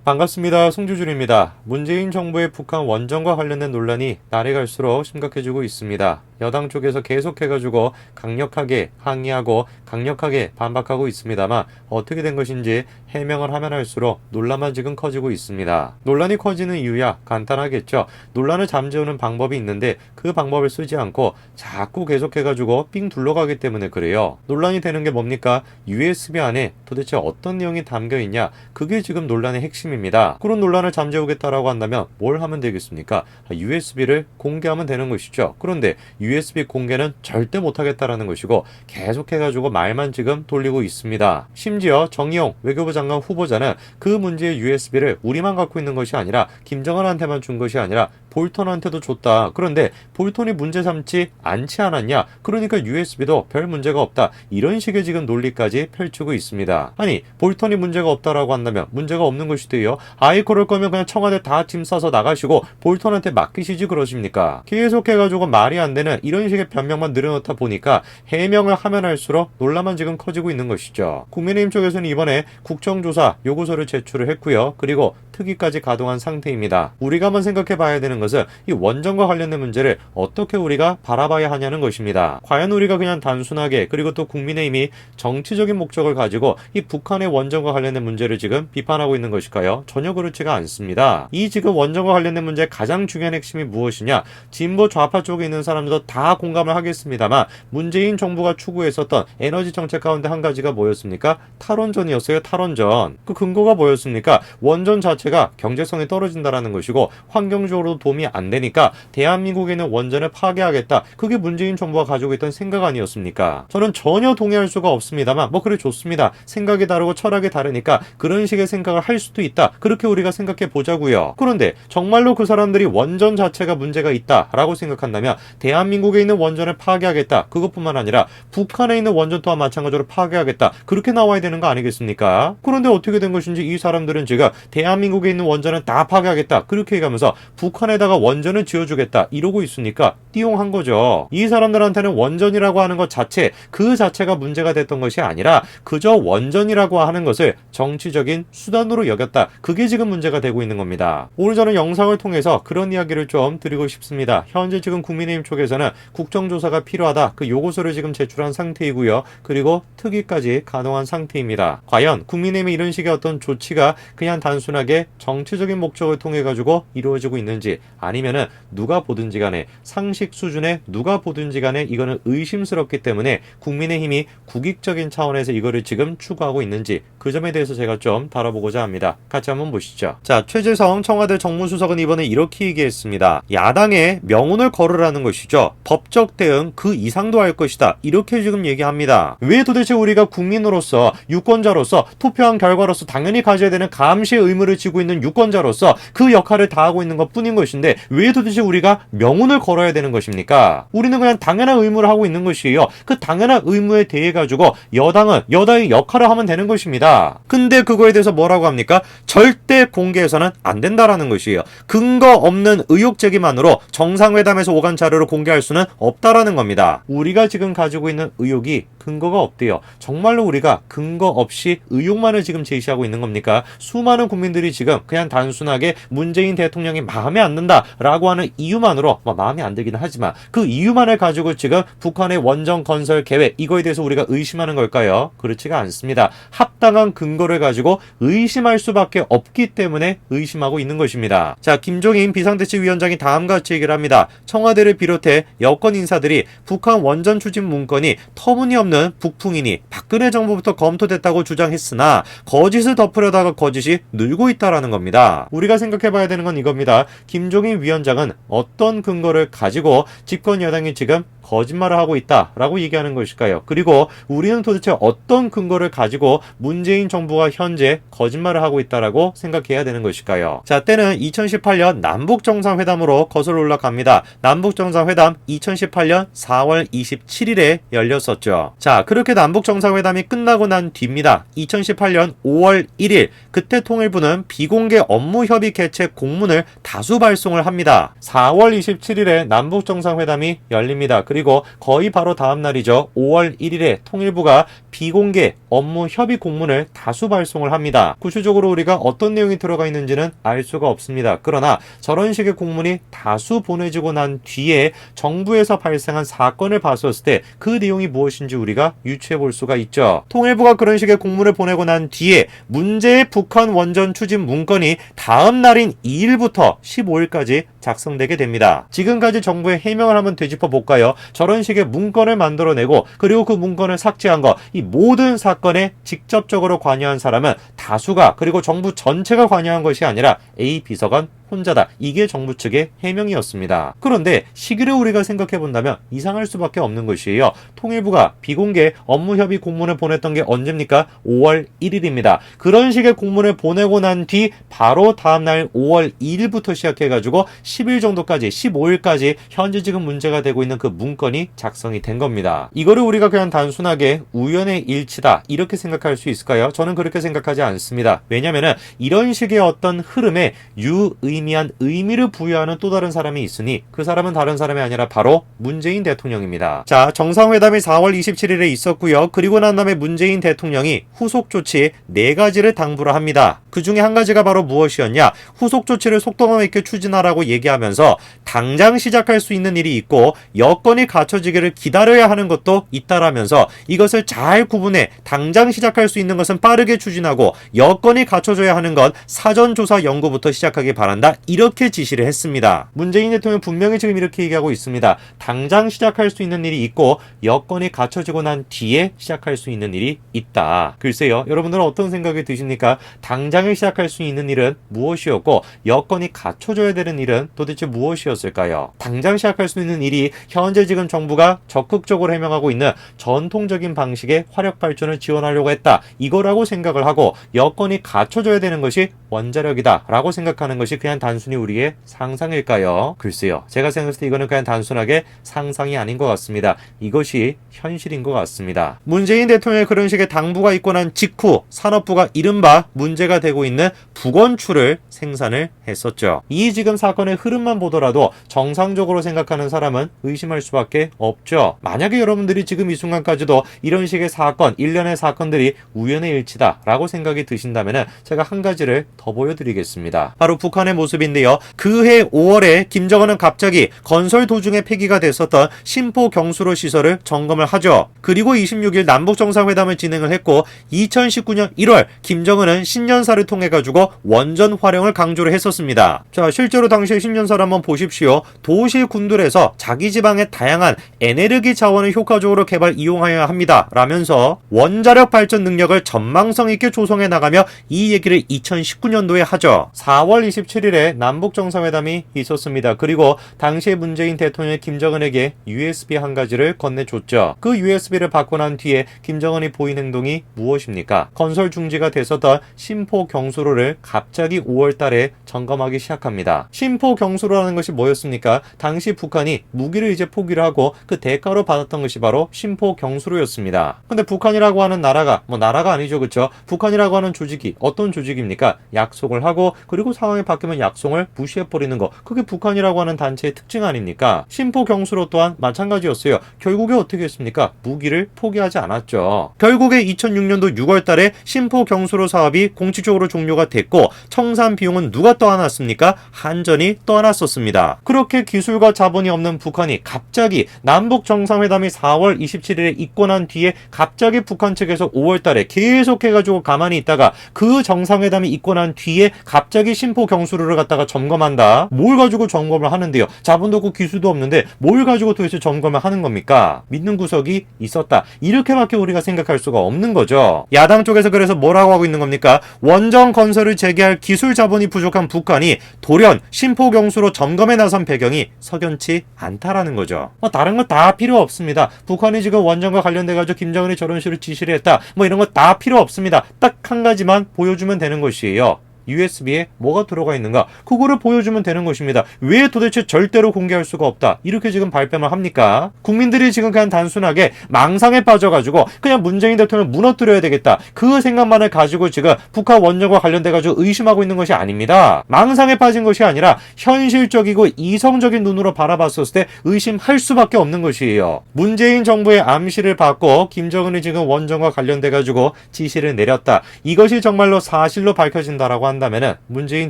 반갑습니다. 송주준입니다. 문재인 정부의 북한 원전과 관련된 논란이 날이 갈수록 심각해지고 있습니다. 여당 쪽에서 계속해가지고 강력하게 항의하고 강력하게 반박하고 있습니다만 어떻게 된 것인지 해명을 하면 할수록 논란만 지금 커지고 있습니다. 논란이 커지는 이유야 간단하겠죠. 논란을 잠재우는 방법이 있는데 그 방법을 쓰지 않고 자꾸 계속해가지고 삥 둘러가기 때문에 그래요. 논란이 되는 게 뭡니까? USB 안에 도대체 어떤 내용이 담겨 있냐? 그게 지금 논란의 핵심입니다. 그런 논란을 잠재우겠다라고 한다면 뭘 하면 되겠습니까? USB를 공개하면 되는 것이죠. 그런데 USB 공개는 절대 못하겠다라는 것이고 계속해가지고 말만 지금 돌리고 있습니다. 심지어 정의용 외교부 장관 후보자는 그 문제의 USB를 우리만 갖고 있는 것이 아니라 김정은한테만 준 것이 아니라 볼턴한테도 줬다. 그런데 볼턴이 문제 삼지 않지 않았냐? 그러니까 USB도 별 문제가 없다. 이런 식의 지금 논리까지 펼치고 있습니다. 아니 볼턴이 문제가 없다라고 한다면 문제가 없는 것이 돼요. 아이 그럴 거면 그냥 청와대 다 짐 싸서 나가시고 볼턴한테 맡기시지 그러십니까? 계속해가지고 말이 안 되는 이런 식의 변명만 늘어놓다 보니까 해명을 하면 할수록 논란만 지금 커지고 있는 것이죠. 국민의힘 쪽에서는 이번에 국정조사 요구서를 제출을 했고요. 그리고 특위까지 가동한 상태입니다. 우리가 한번 생각해 봐야 되는 것은 이 원전과 관련된 문제를 어떻게 우리가 바라봐야 하냐는 것입니다. 과연 우리가 그냥 단순하게 그리고 또 국민의힘이 정치적인 목적을 가지고 이 북한의 원전과 관련된 문제를 지금 비판하고 있는 것일까요? 전혀 그렇지가 않습니다. 이 지금 원전과 관련된 문제의 가장 중요한 핵심이 무엇이냐? 진보 좌파 쪽에 있는 사람들도 다 공감을 하겠습니다만 문재인 정부가 추구했었던 에너지 정책 가운데 한 가지가 뭐였습니까? 탈원전이었어요. 탈원전. 그 근거가 뭐였습니까? 원전 자체가 경제성이 떨어진다라는 것이고 환경적으로도 도움이 안 되니까 대한민국에 있는 원전을 파괴하겠다. 그게 문재인 정부가 가지고 있던 생각 아니었습니까? 저는 전혀 동의할 수가 없습니다만 그래 좋습니다. 생각이 다르고 철학이 다르니까 그런 식의 생각을 할 수도 있다. 그렇게 우리가 생각해 보자고요. 그런데 정말로 그 사람들이 원전 자체가 문제가 있다라고 생각한다면 대한민국에 있는 원전을 파괴하겠다. 그것뿐만 아니라 북한에 있는 원전 또한 마찬가지로 파괴하겠다. 그렇게 나와야 되는 거 아니겠습니까? 그런데 어떻게 된 것인지 이 사람들은 지금 대한민국에 있는 원전은 다 파괴하겠다. 그렇게 얘기하면서 북한에다가 원전을 지어주겠다. 이러고 있으니까 띠용한 거죠. 이 사람들한테는 원전이라고 하는 것 자체 그 자체가 문제가 됐던 것이 아니라 그저 원전이라고 하는 것을 정치적인 수단으로 여겼다. 그게 지금 문제가 되고 있는 겁니다. 오늘 저는 영상을 통해서 그런 이야기를 좀 드리고 싶습니다. 현재 지금 국민의힘 쪽에서는 국정조사가 필요하다. 그 요구서를 지금 제출한 상태이고요. 그리고 특위까지 가동한 상태입니다. 과연 국민의힘의 이런 식의 어떤 조치가 그냥 단순하게 정치적인 목적을 통해 가지고 이루어지고 있는지 아니면은 누가 보든지 간에 상식 수준의 누가 보든지 간에 이거는 의심스럽기 때문에 국민의힘이 국익적인 차원에서 이거를 지금 추구하고 있는지 그 점에 대해서 제가 좀 다뤄보고자 합니다. 같이 한번 보시죠. 자, 최재성 청와대 정무수석은 이번에 이렇게 얘기했습니다. 야당에 명운을 걸으라는 것이죠. 법적 대응 그 이상도 할 것이다. 이렇게 지금 얘기합니다. 왜 도대체 우리가 국민으로서 유권자로서 투표한 결과로서 당연히 가져야 되는 감시의 의무를 지고 있는 유권자로서 그 역할을 다하고 있는 것 뿐인 것인데 왜 도대체 우리가 명운을 걸어야 되는 것입니까? 우리는 그냥 당연한 의무를 하고 있는 것이에요. 그 당연한 의무에 대해 가지고 여당은 여당의 역할을 하면 되는 것입니다. 근데 그거에 대해서 뭐라고 합니까? 절대 공개해서는 안 된다라는 것이에요. 근거 없는 의혹 제기만으로 정상회담에서 오간 자료를 공개할 수는 없다라는 겁니다. 우리가 지금 가지고 있는 의혹이 근거가 없대요. 정말로 우리가 근거 없이 의혹만을 지금 제시하고 있는 겁니까? 수많은 국민들이 지금 그냥 단순하게 문재인 대통령이 마음에 안 든다라고 하는 이유만으로 마음에 안 들기는 하지만 그 이유만을 가지고 지금 북한의 원전 건설 계획 이거에 대해서 우리가 의심하는 걸까요? 그렇지가 않습니다. 합당한 근거를 가지고 의심할 수밖에 없기 때문에 의심하고 있는 것입니다. 자, 김종인 비상대책위원장이 다음과 같이 얘기를 합니다. 청와대를 비롯해 여권 인사들이 북한 원전 추진 문건이 터무니없는 북풍이니 박근혜 정부부터 검토됐다고 주장했으나 거짓을 덮으려다가 거짓이 늘고 있다라는 겁니다. 우리가 생각해봐야 되는 건 이겁니다. 김종인 위원장은 어떤 근거를 가지고 집권 여당이 지금 거짓말을 하고 있다라고 얘기하는 것일까요? 그리고 우리는 도대체 어떤 근거를 가지고 문재인 정부가 현재 거짓말을 하고 있다라고 생각해야 되는 것일까요? 자, 때는 2018년 남북정상회담으로 거슬러 올라갑니다. 남북정상회담 2018년 4월 27일에 열렸었죠. 자, 그렇게 남북정상회담이 끝나고 난 뒤입니다. 2018년 5월 1일 그때 통일부는 비공개 업무협의 개최 공문을 다수 발송을 합니다. 4월 27일에 남북정상회담이 열립니다. 그리고 거의 바로 다음 날이죠. 5월 1일에 통일부가 비공개 업무 협의 공문을 문건을 다수 발송을 합니다. 구체적으로 우리가 어떤 내용이 들어가 있는지는 알 수가 없습니다. 그러나 저런 식의 공문이 다수 보내지고 난 뒤에 정부에서 발생한 사건을 봤었을 때 그 내용이 무엇인지 우리가 유추해 볼 수가 있죠. 통일부가 그런 식의 공문을 보내고 난 뒤에 문제의 북한 원전 추진 문건이 다음 날인 2일부터 15일까지 작성되게 됩니다. 지금까지 정부의 해명을 한번 되짚어 볼까요? 저런 식의 문건을 만들어내고 그리고 그 문건을 삭제한 거, 이 모든 사건에 직접적으로 관여한 사람은 다수가, 그리고 정부 전체가 관여한 것이 아니라 A 비서관 혼자다. 이게 정부 측의 해명이었습니다. 그런데 시기를 우리가 생각해 본다면 이상할 수밖에 없는 것이에요. 통일부가 비공개 업무협의 공문을 보냈던 게 언제입니까? 5월 1일입니다. 그런 식의 공문을 보내고 난 뒤 바로 다음날 5월 2일부터 시작해가지고 10일 정도까지, 15일까지 현재 지금 문제가 되고 있는 그 문건이 작성이 된 겁니다. 이거를 우리가 그냥 단순하게 우연의 일치다 이렇게 생각할 수 있을까요? 저는 그렇게 생각하지 않습니다. 왜냐면은 이런 식의 어떤 흐름에 유의미한 의미를 부여하는 또 다른 사람이 있으니 그 사람은 다른 사람이 아니라 바로 문재인 대통령입니다. 자, 정상회담이 4월 27일에 있었고요. 그리고 난 다음에 문재인 대통령이 후속 조치 4가지를 당부를 합니다. 그 중에 한 가지가 바로 무엇이었냐? 후속 조치를 속도감 있게 추진하라고 얘기하면서 당장 시작할 수 있는 일이 있고 여건이 갖춰지기를 기다려야 하는 것도 있다라면서 이것을 잘 구분해 당장 시작할 수 있는 것은 빠르게 추진하고 여건이 갖춰져야 하는 건 사전조사 연구부터 시작하기 바란다. 이렇게 지시를 했습니다. 문재인 대통령 분명히 지금 이렇게 얘기하고 있습니다. 당장 시작할 수 있는 일이 있고 여건이 갖춰지고 난 뒤에 시작할 수 있는 일이 있다. 글쎄요. 여러분들은 어떤 생각이 드십니까? 당장에 시작할 수 있는 일은 무엇이었고 여건이 갖춰져야 되는 일은 도대체 무엇이었을까요? 당장 시작할 수 있는 일이 현재 지금 정부가 적극적으로 해명하고 있는 전통적인 방식의 화력 발전을 지원하려고 했다. 이거라고 생각을 하고 여건이 갖춰져야 되는 것이 원자력이다 라고 생각하는 것이 그냥 단순히 우리의 상상일까요? 글쎄요. 제가 생각했을 때 이거는 그냥 단순하게 상상이 아닌 것 같습니다. 이것이 현실인 것 같습니다. 문재인 대통령의 그런 식의 당부가 있고 난 직후 산업부가 이른바 문제가 되고 있는 북원추를 생산을 했었죠. 이 지금 사건의 흐름만 보더라도 정상적으로 생각하는 사람은 의심할 수밖에 없죠. 만약에 여러분들이 지금 이 순간까지도 이런 식의 사건, 일련의 사건들이 우연의 일치다 라고 생각이 드신다면 제가 한 가지를 더 보여드리겠습니다. 바로 북한의 모습인데요. 그해 5월에 김정은은 갑자기 건설 도중에 폐기가 됐었던 신포 경수로 시설을 점검을 하죠. 그리고 26일 남북정상회담을 진행을 했고 2019년 1월 김정은은 신년사를 통해 가지고 원전 활용을 강조를 했었습니다. 자, 실제로 당시의 신년사를 한번 보십시오. 도시 군들에서 자기 지방의 다양한 에네르기 자원을 효과적으로 개발 이용하여야 합니다. 라면서 원자력 발전 능력을 전망성 있게 조성해 나가며 이 얘기를 2019년도에 하죠. 4월 27일에 남북정상회담이 있었습니다. 그리고 당시에 문재인 대통령이 김정은에게 USB 한 가지를 건네줬죠. 그 USB를 받고 난 뒤에 김정은이 보인 행동이 무엇입니까? 건설 중지가 됐었던 신포 경수로를 갑자기 5월 달에 점검하기 시작합니다. 신포 경수로라는 것이 뭐였습니까? 당시 북한이 무기를 이제 포기를 하고 그 대가로 받았던 것이 바로 신포 경수로였습니다. 근데 북한이라고 하는 나라가, 나라가 아니죠. 그쵸? 북한이라고 하는 조직이 어떤 조직입니까? 약속을 하고 그리고 상황이 바뀌면 약속을 무시해버리는 거. 그게 북한이라고 하는 단체의 특징 아닙니까? 신포 경수로 또한 마찬가지였어요. 결국에 어떻게 했습니까? 무기를 포기하지 않았죠. 결국에 2006년도 6월 달에 신포 경수로 사업이 공식적으로 종료가 됐고 청산 비용은 누가 떠안았습니까? 한전이 떠안았었습니다. 그렇게 기술과 자본이 없는 북한이 갑자기 남북 정상회담이 4월 27일에 있고 난 뒤에 갑자기 북한 측에서 5월 달에 계속해가지고 가만히 있다가 그 정상회담이 있고 난 뒤에 갑자기 신포 경수로를 갖다가 점검한다. 뭘 가지고 점검을 하는데요? 자본도 없고 기술도 없는데 뭘 가지고 도대체 점검을 하는 겁니까? 믿는 구석이 있었다. 이렇게밖에 우리가 생각할 수가 없는 거죠. 야당 쪽에서 그래서 뭐라고 하고 있는 겁니까? 원전 건설을 재개할 기술 자본이 부족한 북한이 돌연 신포 경수로 점검에 나선 배경이 석연치 않다라는 거죠. 다른 거 다 필요 없습니다. 북한이 지금 원전과 관련돼가지고 김정은이 저런 식으로 지시를 했다. 이런 거 다 필요 없습니다. 딱 한 가지만 보여주면 되는 것이에요. USB에 뭐가 들어가 있는가? 그거를 보여주면 되는 것입니다. 왜 도대체 절대로 공개할 수가 없다? 이렇게 지금 발뺌을 합니까? 국민들이 지금 그냥 단순하게 망상에 빠져가지고 그냥 문재인 대통령을 무너뜨려야 되겠다. 그 생각만을 가지고 지금 북한 원전과 관련돼가지고 의심하고 있는 것이 아닙니다. 망상에 빠진 것이 아니라 현실적이고 이성적인 눈으로 바라봤었을 때 의심할 수밖에 없는 것이에요. 문재인 정부의 암시를 받고 김정은이 지금 원전과 관련돼가지고 지시를 내렸다. 이것이 정말로 사실로 밝혀진다라고 한다면은 문재인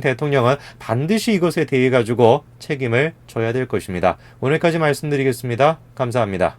대통령은 반드시 이것에 대해 가지고 책임을 져야 될 것입니다. 오늘까지 말씀드리겠습니다. 감사합니다.